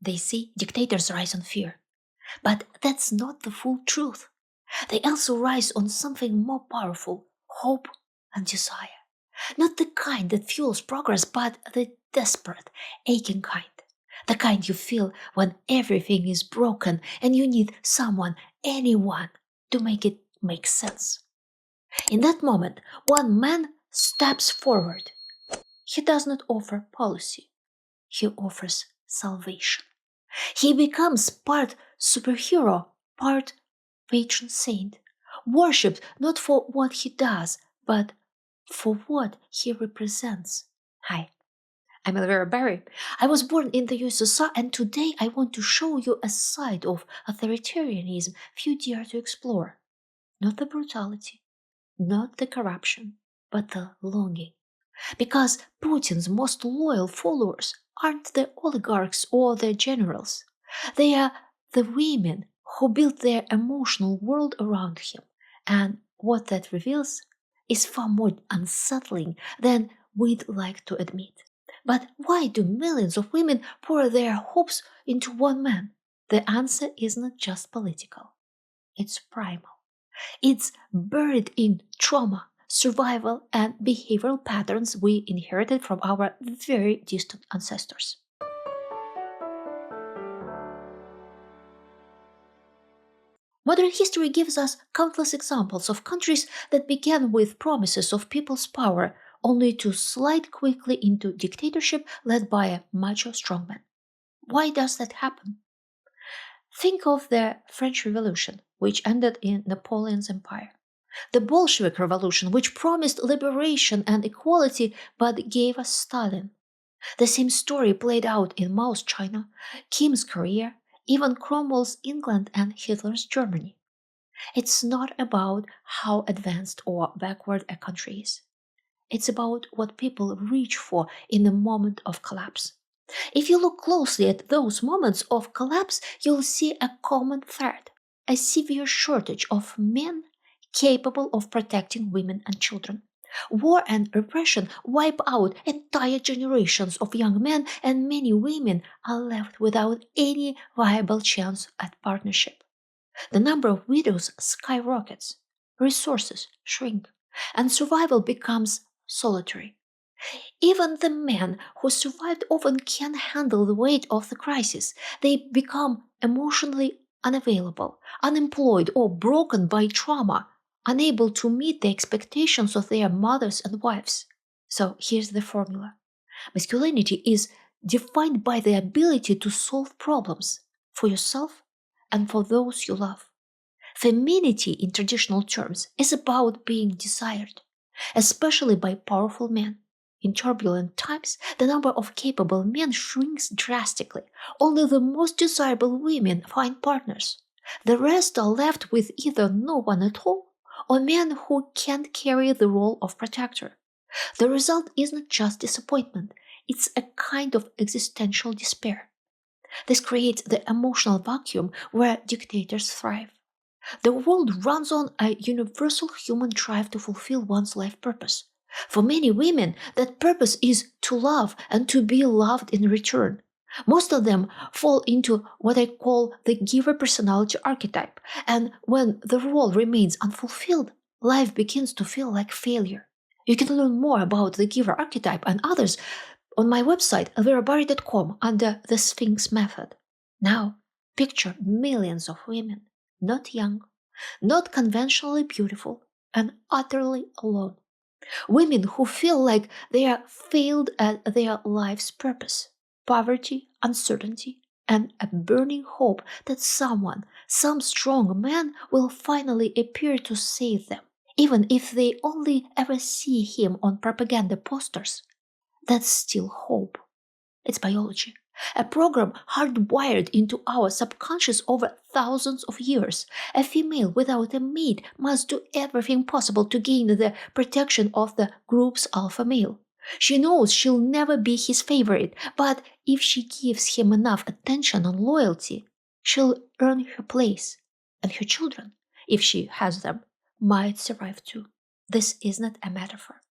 They see dictators rise on fear. But that's not the full truth. They also rise on something more powerful, hope and desire. Not the kind that fuels progress, but the desperate, aching kind. The kind you feel when everything is broken and you need someone, anyone, to make it make sense. In that moment, one man steps forward. He does not offer policy. He offers salvation. He becomes part superhero, part patron saint, worshipped not for what he does, but for what he represents. Hi, I'm Elvira Bary. I was born in the USSR, and today I want to show you a side of authoritarianism few dare to explore. Not the brutality, not the corruption, but the longing. Because Putin's most loyal followers aren't the oligarchs or the generals. They are the women who built their emotional world around him. And what that reveals is far more unsettling than we'd like to admit. But why do millions of women pour their hopes into one man? The answer is not just political. It's primal. It's buried in trauma, survival, and behavioral patterns we inherited from our very distant ancestors. Modern history gives us countless examples of countries that began with promises of people's power only to slide quickly into dictatorship led by a macho strongman. Why does that happen? Think of the French Revolution, which ended in Napoleon's empire. The Bolshevik Revolution, which promised liberation and equality but gave us Stalin. The same story played out in Mao's China, Kim's Korea, even Cromwell's England and Hitler's Germany. It's not about how advanced or backward a country is. It's about what people reach for in the moment of collapse. If you look closely at those moments of collapse, you'll see a common thread: a severe shortage of men capable of protecting women and children. War and repression wipe out entire generations of young men, and many women are left without any viable chance at partnership. The number of widows skyrockets, resources shrink, and survival becomes solitary. Even the men who survived often can't handle the weight of the crisis. They become emotionally unavailable, unemployed, or broken by trauma, unable to meet the expectations of their mothers and wives. So here's the formula. Masculinity is defined by the ability to solve problems for yourself and for those you love. Femininity, in traditional terms, is about being desired, especially by powerful men. In turbulent times, the number of capable men shrinks drastically. Only the most desirable women find partners. The rest are left with either no one at all or men who can't carry the role of protector. The result isn't just disappointment, it's a kind of existential despair. This creates the emotional vacuum where dictators thrive. The world runs on a universal human drive to fulfill one's life purpose. For many women, that purpose is to love and to be loved in return. Most of them fall into what I call the giver personality archetype, and when the role remains unfulfilled, life begins to feel like failure. You can learn more about the giver archetype and others on my website, elvirabary.com, under the Sphinx method. Now, picture millions of women, not young, not conventionally beautiful, and utterly alone. Women who feel like they are failed at their life's purpose, poverty, uncertainty, and a burning hope that someone, some strong man, will finally appear to save them, even if they only ever see him on propaganda posters. That's still hope. It's biology. A program hardwired into our subconscious over thousands of years. A female without a mate must do everything possible to gain the protection of the group's alpha male. She knows she'll never be his favorite, but if she gives him enough attention and loyalty, she'll earn her place. And her children, if she has them, might survive too. This isn't a metaphor.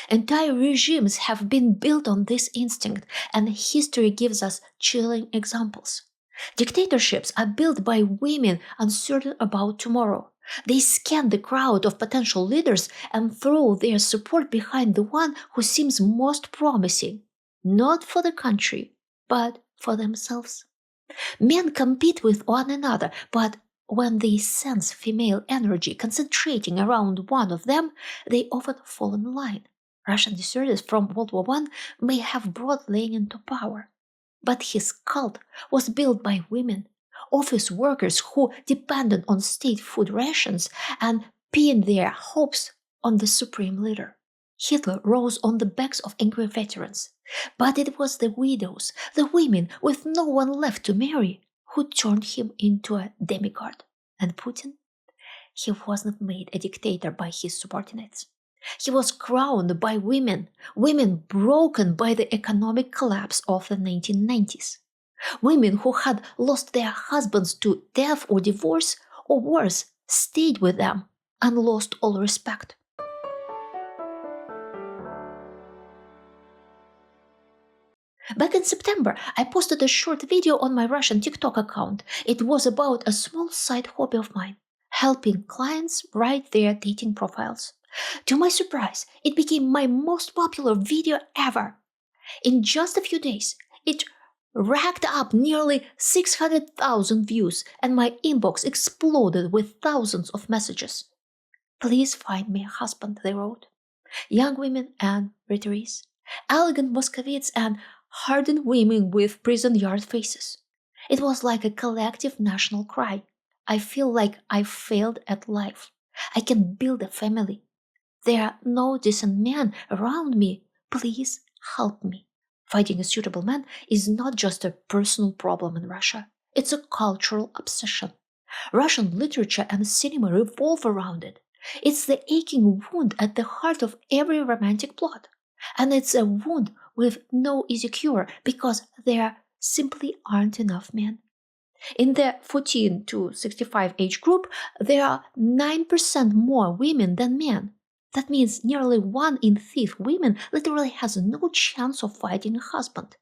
Entire regimes have been built on this instinct, and history gives us chilling examples. Dictatorships are built by women uncertain about tomorrow. They scan the crowd of potential leaders and throw their support behind the one who seems most promising, not for the country, but for themselves. Men compete with one another, but when they sense female energy concentrating around one of them, they often fall in line. Russian deserters from World War I may have brought Lenin to power, but his cult was built by women, office workers who depended on state food rations and pinned their hopes on the supreme leader. Hitler rose on the backs of angry veterans, but it was the widows, the women with no one left to marry, who turned him into a demigod. And Putin? He wasn't made a dictator by his subordinates. He was crowned by women, women broken by the economic collapse of the 1990s. Women who had lost their husbands to death or divorce, or worse, stayed with them and lost all respect. Back in September, I posted a short video on my Russian TikTok account. It was about a small side hobby of mine, helping clients write their dating profiles. To my surprise, it became my most popular video ever. In just a few days, it racked up nearly 600,000 views, and my inbox exploded with thousands of messages. Please find me a husband, they wrote. Young women and retirees, elegant Muscovites and hardened women with prison yard faces. It was like a collective national cry. I feel like I failed at life. I can build a family. There are no decent men around me. Please help me. Finding a suitable man is not just a personal problem in Russia. It's a cultural obsession. Russian literature and cinema revolve around it. It's the aching wound at the heart of every romantic plot. And it's a wound with no easy cure because there simply aren't enough men. In the 14 to 65 age group, there are 9% more women than men. That means nearly 1 in 5 women literally has no chance of finding a husband.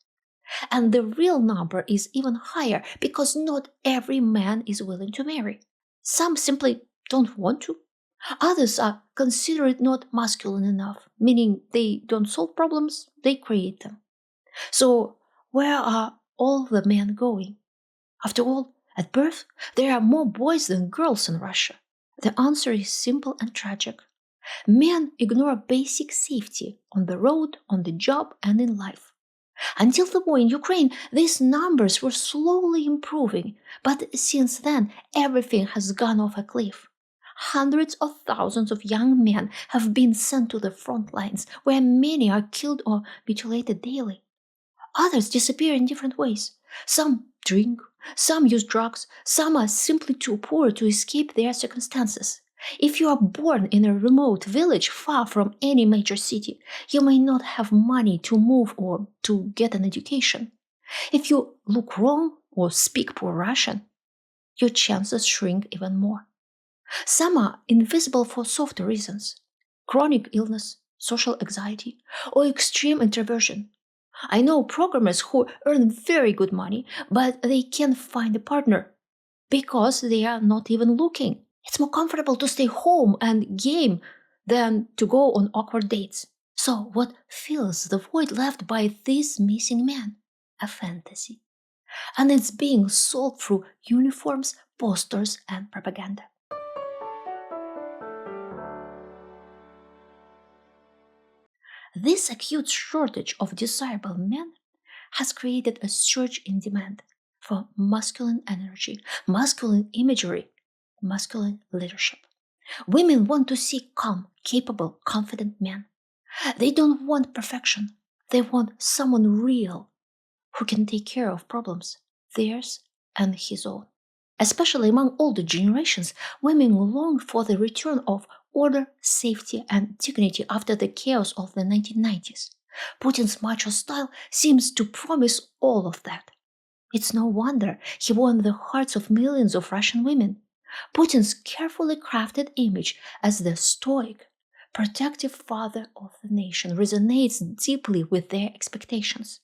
And the real number is even higher because not every man is willing to marry. Some simply don't want to. Others are considered not masculine enough, meaning they don't solve problems, they create them. So where are all the men going? After all, at birth, there are more boys than girls in Russia. The answer is simple and tragic. Men ignore basic safety on the road, on the job, and in life. Until the war in Ukraine, these numbers were slowly improving, but since then, everything has gone off a cliff. Hundreds of thousands of young men have been sent to the front lines, where many are killed or mutilated daily. Others disappear in different ways. Some drink, some use drugs, some are simply too poor to escape their circumstances. If you are born in a remote village far from any major city, you may not have money to move or to get an education. If you look wrong or speak poor Russian, your chances shrink even more. Some are invisible for softer reasons: chronic illness, social anxiety, or extreme introversion. I know programmers who earn very good money, but they can't find a partner because they are not even looking. It's more comfortable to stay home and game than to go on awkward dates. So what fills the void left by this missing man? A fantasy. And it's being sold through uniforms, posters, and propaganda. This acute shortage of desirable men has created a surge in demand for masculine energy, masculine imagery, masculine leadership. Women want to see calm, capable, confident men. They don't want perfection. They want someone real who can take care of problems, theirs and his own. Especially among older generations, women long for the return of order, safety, and dignity after the chaos of the 1990s. Putin's macho style seems to promise all of that. It's no wonder he won the hearts of millions of Russian women. Putin's carefully crafted image as the stoic, protective father of the nation, resonates deeply with their expectations.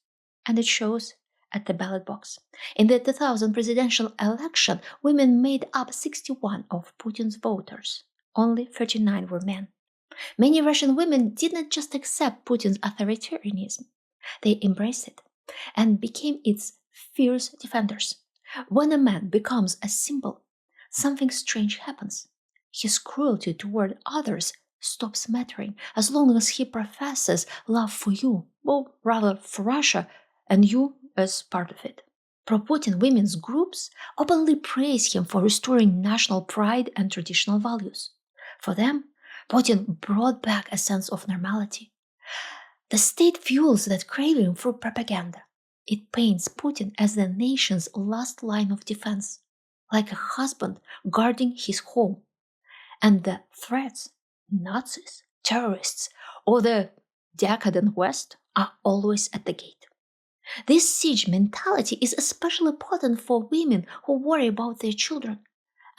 And it shows at the ballot box. In the 2000 presidential election, women made up 61 of Putin's voters. Only 39 were men. Many Russian women did not just accept Putin's authoritarianism, they embraced it and became its fierce defenders. When a man becomes a symbol, something strange happens. His cruelty toward others stops mattering as long as he professes love for you, or rather for Russia, and you as part of it. Pro-Putin women's groups openly praise him for restoring national pride and traditional values. For them, Putin brought back a sense of normality. The state fuels that craving for propaganda. It paints Putin as the nation's last line of defense, like a husband guarding his home. And the threats, Nazis, terrorists, or the decadent West are always at the gate. This siege mentality is especially potent for women who worry about their children,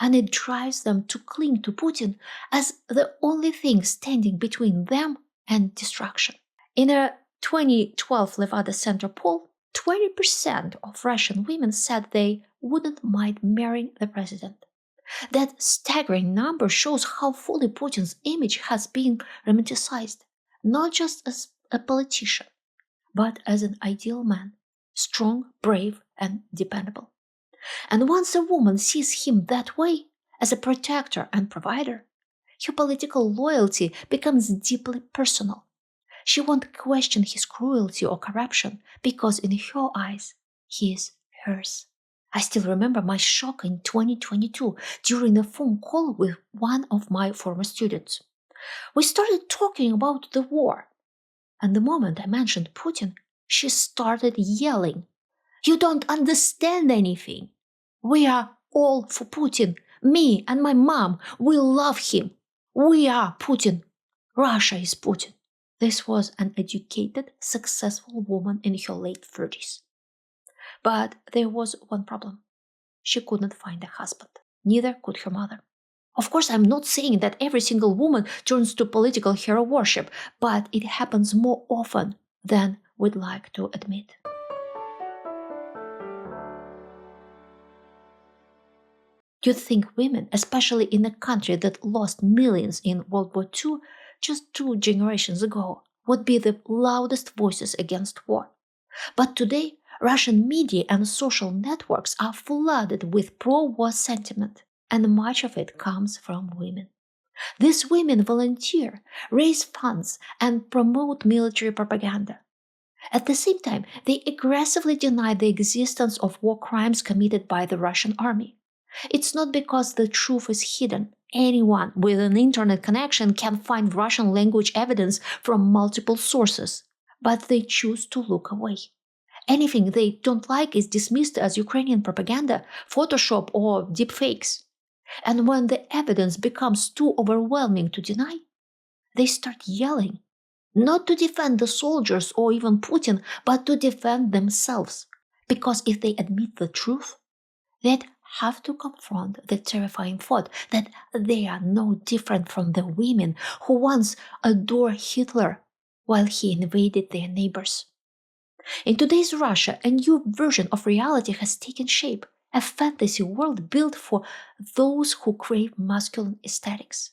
and it drives them to cling to Putin as the only thing standing between them and destruction. In a 2012 Levada Center poll, 20% of Russian women said they wouldn't mind marrying the president. That staggering number shows how fully Putin's image has been romanticized, not just as a politician, but as an ideal man, strong, brave, and dependable. And once a woman sees him that way, as a protector and provider, her political loyalty becomes deeply personal. She won't question his cruelty or corruption because in her eyes, he is hers. I still remember my shock in 2022 during a phone call with one of my former students. We started talking about the war, and the moment I mentioned Putin, she started yelling, "You don't understand anything. We are all for Putin. Me and my mom, we love him. We are Putin. Russia is Putin." This was an educated, successful woman in her late 30s. But there was one problem. She couldn't find a husband. Neither could her mother. Of course, I'm not saying that every single woman turns to political hero worship, but it happens more often than we'd like to admit. Do you think women, especially in a country that lost millions in World War II just 2 generations ago, would be the loudest voices against war? But today, Russian media and social networks are flooded with pro-war sentiment, and much of it comes from women. These women volunteer, raise funds, and promote military propaganda. At the same time, they aggressively deny the existence of war crimes committed by the Russian army. It's not because the truth is hidden. Anyone with an internet connection can find Russian language evidence from multiple sources, but they choose to look away. Anything they don't like is dismissed as Ukrainian propaganda, Photoshop, or deepfakes. And when the evidence becomes too overwhelming to deny, they start yelling, not to defend the soldiers or even Putin, but to defend themselves. Because if they admit the truth, they'd have to confront the terrifying thought that they are no different from the women who once adored Hitler while he invaded their neighbors. In today's Russia, a new version of reality has taken shape, a fantasy world built for those who crave masculine aesthetics.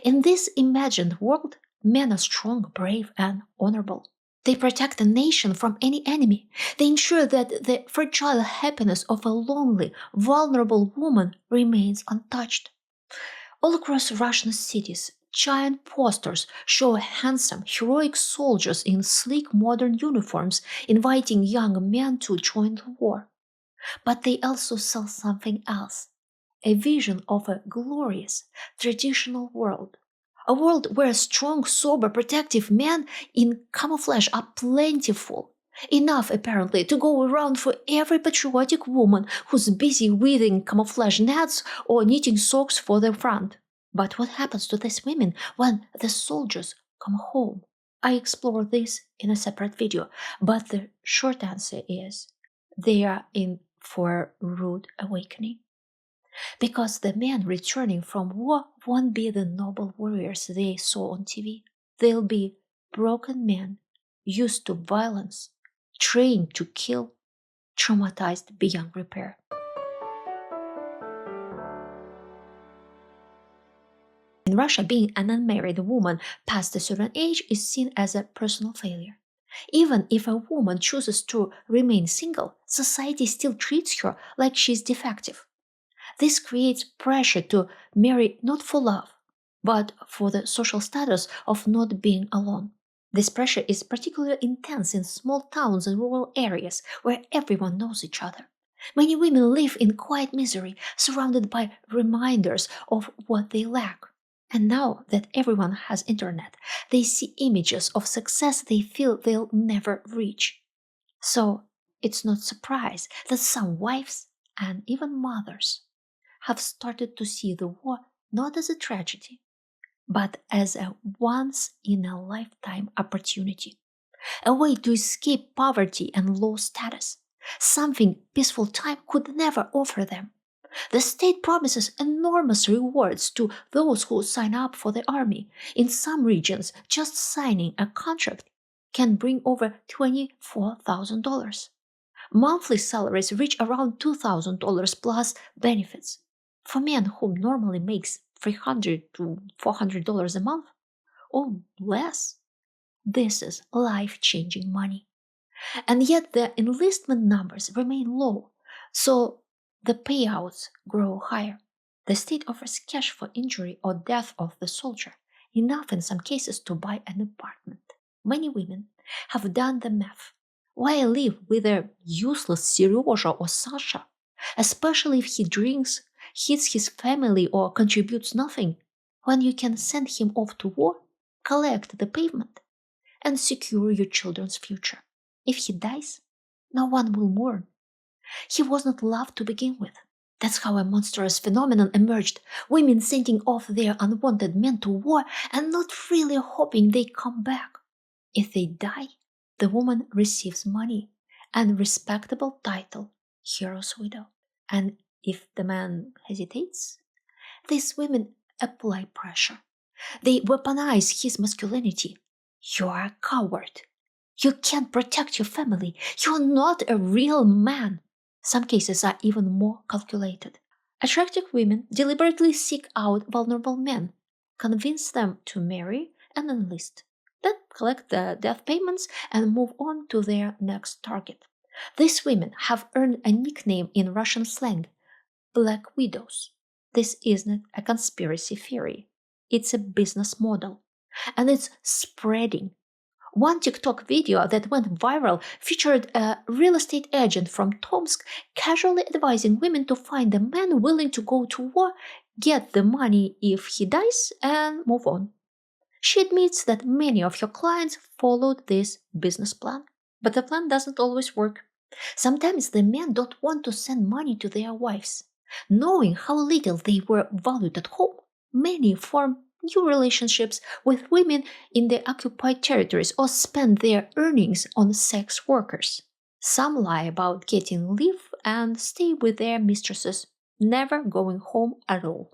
In this imagined world, men are strong, brave, and honorable. They protect the nation from any enemy. They ensure that the fragile happiness of a lonely, vulnerable woman remains untouched. All across Russian cities, giant posters show handsome, heroic soldiers in sleek modern uniforms inviting young men to join the war. But they also sell something else, a vision of a glorious, traditional world. A world where strong, sober, protective men in camouflage are plentiful. Enough, apparently, to go around for every patriotic woman who's busy weaving camouflage nets or knitting socks for the front. But what happens to these women when the soldiers come home? I explore this in a separate video, but the short answer is they are in for a rude awakening. Because the men returning from war won't be the noble warriors they saw on TV. They'll be broken men, used to violence, trained to kill, traumatized beyond repair. In Russia, being an unmarried woman past a certain age is seen as a personal failure. Even if a woman chooses to remain single, society still treats her like she's defective. This creates pressure to marry not for love, but for the social status of not being alone. This pressure is particularly intense in small towns and rural areas where everyone knows each other. Many women live in quiet misery, surrounded by reminders of what they lack. And now that everyone has internet, they see images of success they feel they'll never reach. So it's not surprise that some wives and even mothers have started to see the war not as a tragedy, but as a once in a lifetime opportunity, a way to escape poverty and low status, something peaceful time could never offer them. The state promises enormous rewards to those who sign up for the army. In some regions, just signing a contract can bring over $24,000. Monthly salaries reach around $2,000 plus benefits. For men who normally makes $300 to $400 a month or less, this is life-changing money. And yet the enlistment numbers remain low, so the payouts grow higher. The state offers cash for injury or death of the soldier, enough in some cases to buy an apartment. Many women have done the math. Why live with a useless Seryoja or Sasha, especially if he drinks, hits his family, or contributes nothing, when you can send him off to war, collect the payment, and secure your children's future? If he dies, no one will mourn. He was not loved to begin with. That's how a monstrous phenomenon emerged, women sending off their unwanted men to war and not really hoping they come back. If they die, the woman receives money and respectable title, hero's widow. And if the man hesitates, these women apply pressure. They weaponize his masculinity. You are a coward. You can't protect your family. You're not a real man. Some cases are even more calculated. Attractive women deliberately seek out vulnerable men, convince them to marry and enlist, then collect the death payments and move on to their next target. These women have earned a nickname in Russian slang, Black Widows. This isn't a conspiracy theory. It's a business model. And it's spreading. One TikTok video that went viral featured a real estate agent from Tomsk casually advising women to find a man willing to go to war, get the money if he dies, and move on. She admits that many of her clients followed this business plan. But the plan doesn't always work. Sometimes the men don't want to send money to their wives. Knowing how little they were valued at home, many form new relationships with women in the occupied territories or spend their earnings on sex workers. Some lie about getting leave and stay with their mistresses, never going home at all.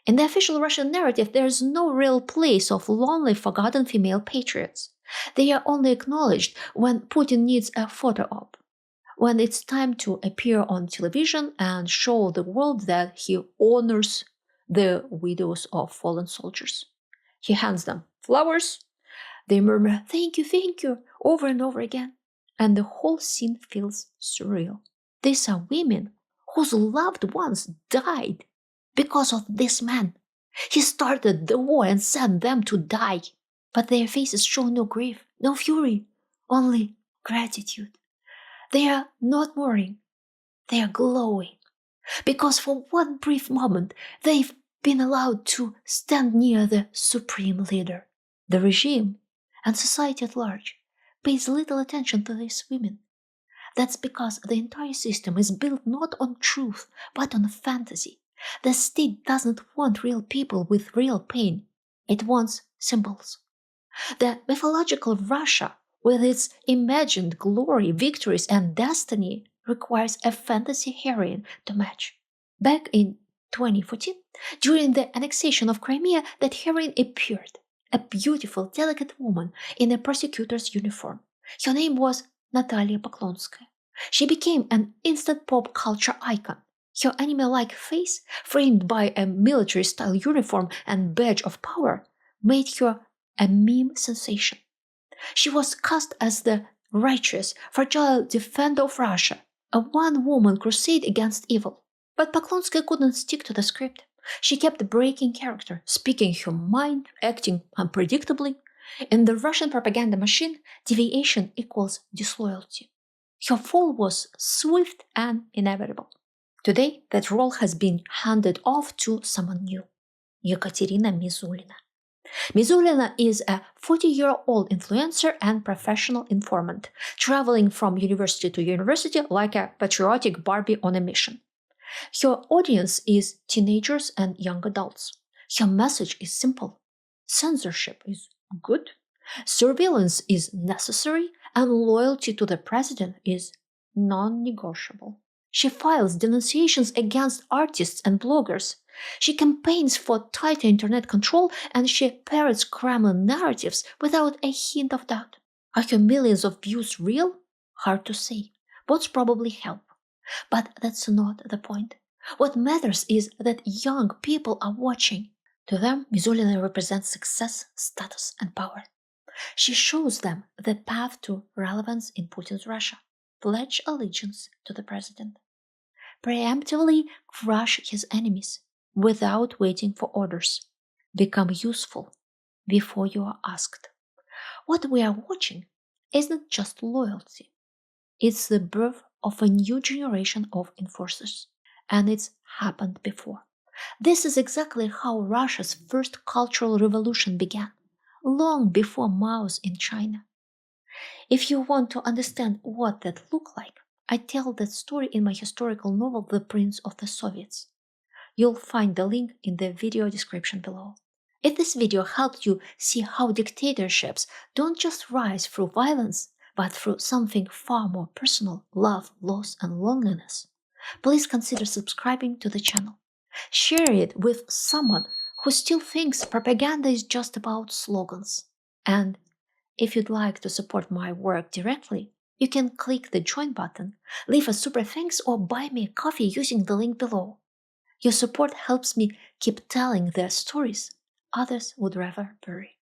In the official Russian narrative, there is no real place of lonely, forgotten female patriots. They are only acknowledged when Putin needs a photo op, when it's time to appear on television and show the world that he honors the widows of fallen soldiers. He hands them flowers, they murmur, thank you, over and over again, and the whole scene feels surreal. These are women whose loved ones died because of this man. He started the war and sent them to die. But their faces show no grief, no fury, only gratitude. They are not mourning, they are glowing. Because for one brief moment, they've been allowed to stand near the supreme leader. The regime and society at large pays little attention to these women. That's because the entire system is built not on truth, but on fantasy. The state doesn't want real people with real pain. It wants symbols. The mythological Russia with its imagined glory, victories, and destiny, requires a fantasy heroine to match. Back in 2014, during the annexation of Crimea, that heroine appeared, a beautiful, delicate woman in a prosecutor's uniform. Her name was Natalia Poklonskaya. She became an instant pop culture icon. Her anime-like face, framed by a military-style uniform and badge of power, made her a meme sensation. She was cast as the righteous, fragile defender of Russia, a one-woman crusade against evil. But Poklonskaya couldn't stick to the script. She kept breaking character, speaking her mind, acting unpredictably. In the Russian propaganda machine, deviation equals disloyalty. Her fall was swift and inevitable. Today, that role has been handed off to someone new, Yekaterina Mizulina. Mizulina is a 40-year-old influencer and professional informant, traveling from university to university like a patriotic Barbie on a mission. Her audience is teenagers and young adults. Her message is simple. Censorship is good, surveillance is necessary, and loyalty to the president is non-negotiable. She files denunciations against artists and bloggers. She campaigns for tighter internet control, and she parrots Kremlin narratives without a hint of doubt. Are her millions of views real? Hard to say. Bots probably help. But that's not the point. What matters is that young people are watching. To them, Mizulina represents success, status, and power. She shows them the path to relevance in Putin's Russia. Pledge allegiance to the president. Preemptively crush his enemies without waiting for orders. Become useful before you are asked. What we are watching isn't just loyalty. It's the birth of a new generation of enforcers. And it's happened before. This is exactly how Russia's first cultural revolution began, long before Mao's in China. If you want to understand what that looked like, I tell that story in my historical novel The Prince of the Soviets. You'll find the link in the video description below. If this video helped you see how dictatorships don't just rise through violence, but through something far more personal, love, loss, and loneliness, please consider subscribing to the channel. Share it with someone who still thinks propaganda is just about slogans. And if you'd like to support my work directly, you can click the join button, leave a super thanks, or buy me a coffee using the link below. Your support helps me keep telling the stories others would rather bury.